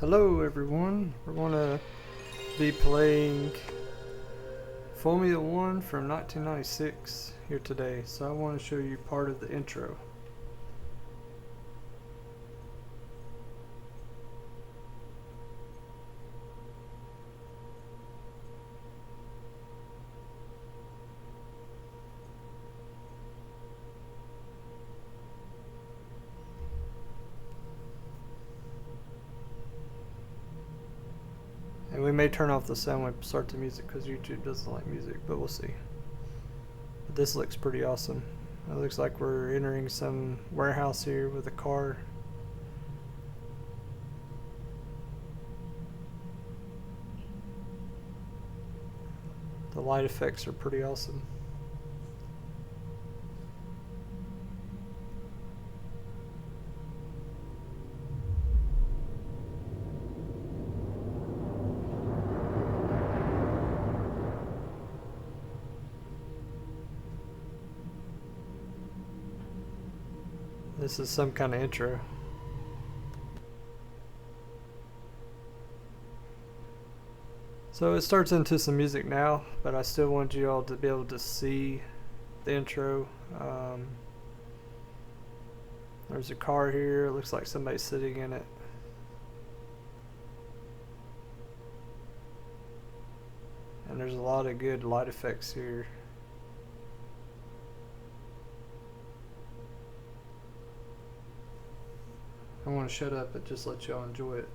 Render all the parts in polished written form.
Hello everyone, we're going to be playing Formula 1 from 1996 here today, so I want to show you part of the intro. And we may turn off the sound when we start the music because YouTube doesn't like music, but we'll see. But this looks pretty awesome. It looks like we're entering some warehouse here with a car. The light effects are pretty awesome. This is some kind of intro. So it starts into some music now, but I still want you all to be able to see the intro. There's a car here. It looks like somebody's sitting in it. And there's a lot of good light effects here. I want to shut up and just let y'all enjoy it.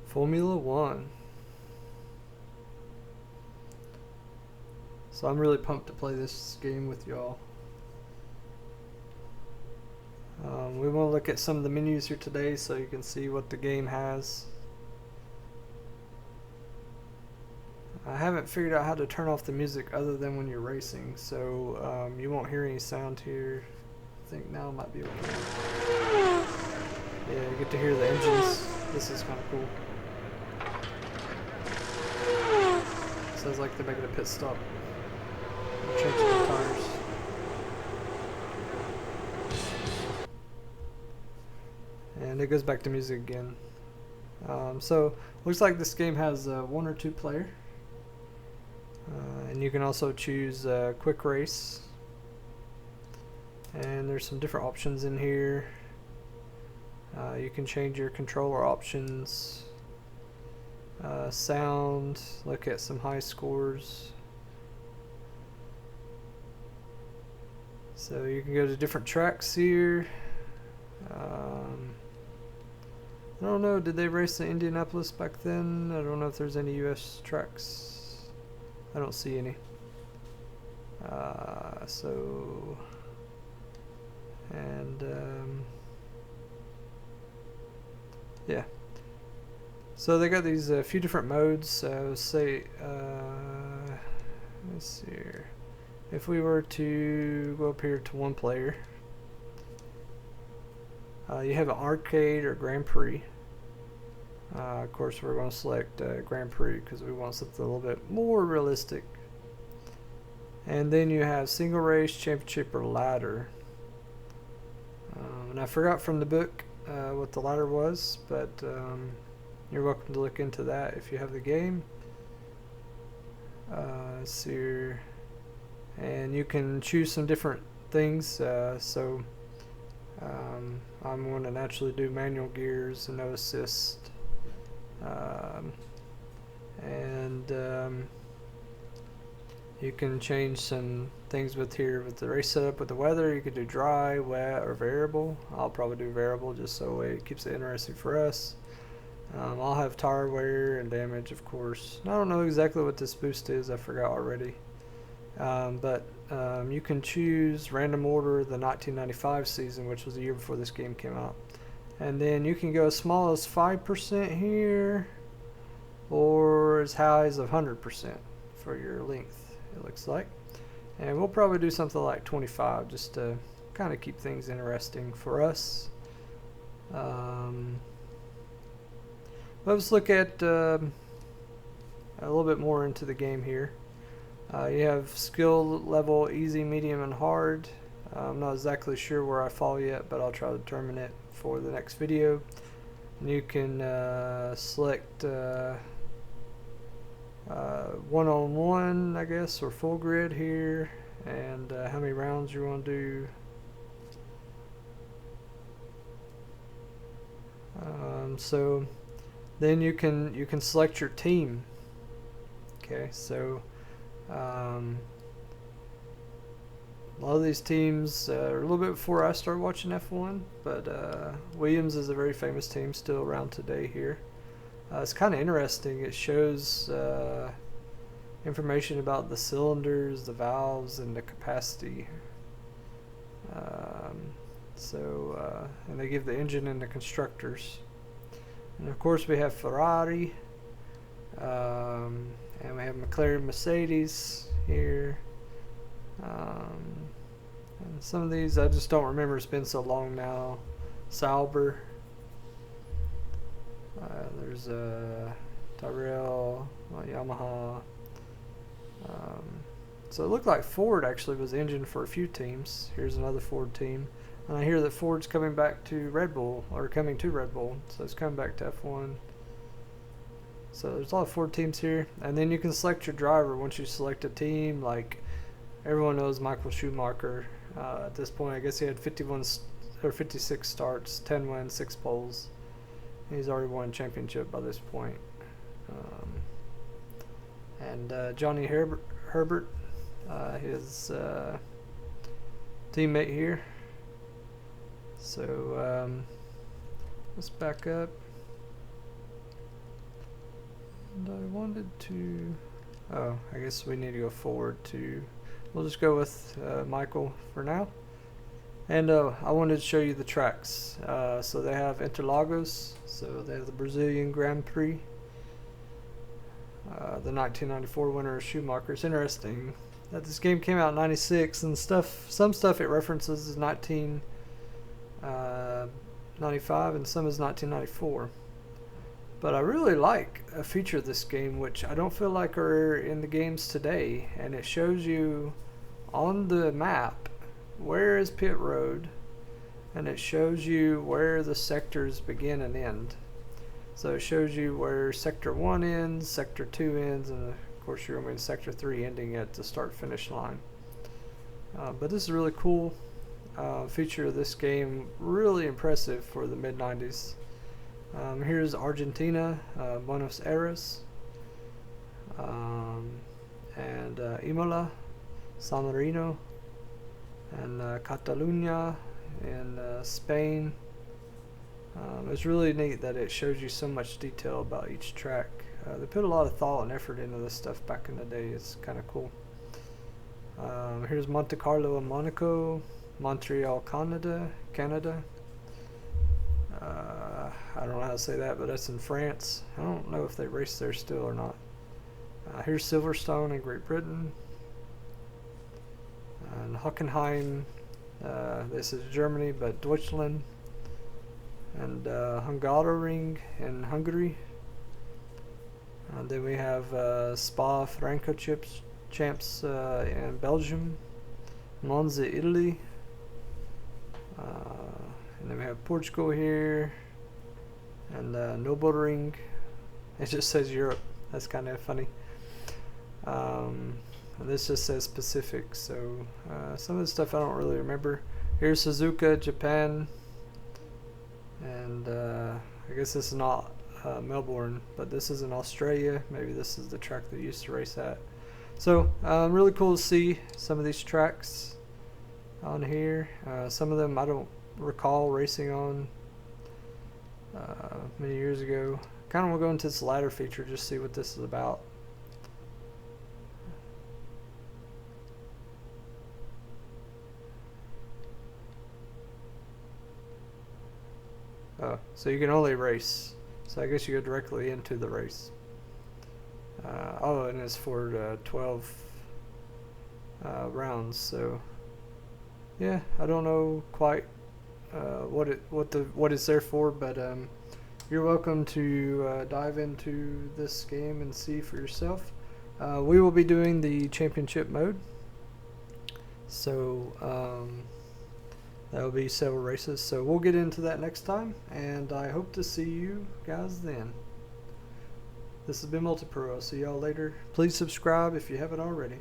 Formula 1. So I'm really pumped to play this game with y'all. We want to look at some of the menus here today so you can see what the game has. I haven't figured out how to turn off the music other than when you're racing, so you won't hear any sound here. I think now might be okay. Yeah, you get to hear the engines. This is kind of cool. Sounds like they're making a pit stop. They're changing the tires. And it goes back to music again. So looks like this game has one or two player. And you can also choose quick race. And there's some different options in here. You can change your controller options. Sound, look at some high scores. So you can go to different tracks here. I don't know, did they race in Indianapolis back then? I don't know if there's any US tracks. I don't see any. Yeah. So they got these few different modes. So say, let's see here. If we were to go up here to one player, you have an arcade or Grand Prix. Of course, we're going to select Grand Prix because we want something a little bit more realistic. And then you have single race, championship, or ladder. And I forgot from the book what the ladder was, but you're welcome to look into that if you have the game. So and you can choose some different things. I'm going to naturally do manual gears and no assist. You can change some things with here with the race setup with the weather. You could do dry, wet, or variable. I'll probably do variable just so it keeps it interesting for us. I'll have tire wear and damage, of course. I don't know exactly what this boost is. I forgot already. But you can choose random order the 1995 season, which was the year before this game came out. And then you can go as small as 5% here, or as high as 100% for your length, it looks like. And we'll probably do something like 25 just to kind of keep things interesting for us. Let's look at a little bit more into the game here. You have skill level easy, medium, and hard. I'm not exactly sure where I fall yet, but I'll try to determine it for the next video. And you can select one-on-one, I guess, or full grid here, and how many rounds you want to do. So then you can select your team. Okay, so a lot of these teams are a little bit before I started watching F1, but Williams is a very famous team still around today here. It's kind of interesting. It shows information about the cylinders, the valves, and the capacity. And they give the engine and the constructors. And of course we have Ferrari, and we have McLaren, Mercedes here. And some of these I just don't remember, it's been so long now. Sauber. There's Tyrrell, Yamaha. So it looked like Ford actually was the engine for a few teams. Here's another Ford team. And I hear that Ford's coming back to Red Bull, or coming to Red Bull. So it's coming back to F1. So there's a lot of Ford teams here. And then you can select your driver once you select a team. Like everyone knows Michael Schumacher. At this point, I guess he had 51 or 56 starts, 10 wins, 6 poles. He's already won a championship by this point. Johnny Herbert, his teammate here. So let's back up. And I wanted to, I guess we need to go forward to, we'll just go with Michael for now. And I wanted to show you the tracks. So they have Interlagos, so they have the Brazilian Grand Prix. The 1994 winner is Schumacher. It's interesting that this game came out in '96, and some stuff it references is 1995 and some is 1994. But I really like a feature of this game which I don't feel like are in the games today, and it shows you on the map where is pit road, and it shows you where the sectors begin and end. So it shows you where sector 1 ends, sector 2 ends, and of course you're in sector 3 ending at the start finish line. But this is a really cool feature of this game, really impressive for the mid 90s. Here's Argentina, Buenos Aires, and Imola, San Marino, and Catalunya in Spain. It's really neat that it shows you so much detail about each track. They put a lot of thought and effort into this stuff back in the day. It's kind of cool. Here's Monte Carlo and Monaco, Montreal, Canada. I don't know how to say that, but that's in France. I don't know if they race there still or not. Here's Silverstone in Great Britain. And Hockenheim, this is Germany, but Deutschland. And Hungaroring in Hungary. And then we have Spa Francorchamps in Belgium, Monza, Italy. And then we have Portugal here, and Nürburgring. It just says Europe. That's kind of funny. And this just says Pacific. So some of the stuff I don't really remember. Here's Suzuka, Japan. And I guess this is not Melbourne, but this is in Australia. Maybe this is the track they used to race at. So really cool to see some of these tracks on here. Some of them I don't recall racing on many years ago. Kind of want to go into this ladder feature, just see what this is about. Oh, so you can only race. So I guess you go directly into the race. Oh, and it's for 12 rounds. So yeah, I don't know quite what it's there for, but you're welcome to dive into this game and see for yourself. We will be doing the championship mode, so that will be several races. So we'll get into that next time, and I hope to see you guys then. This has been Multipro. I'll see y'all later. Please subscribe if you haven't already.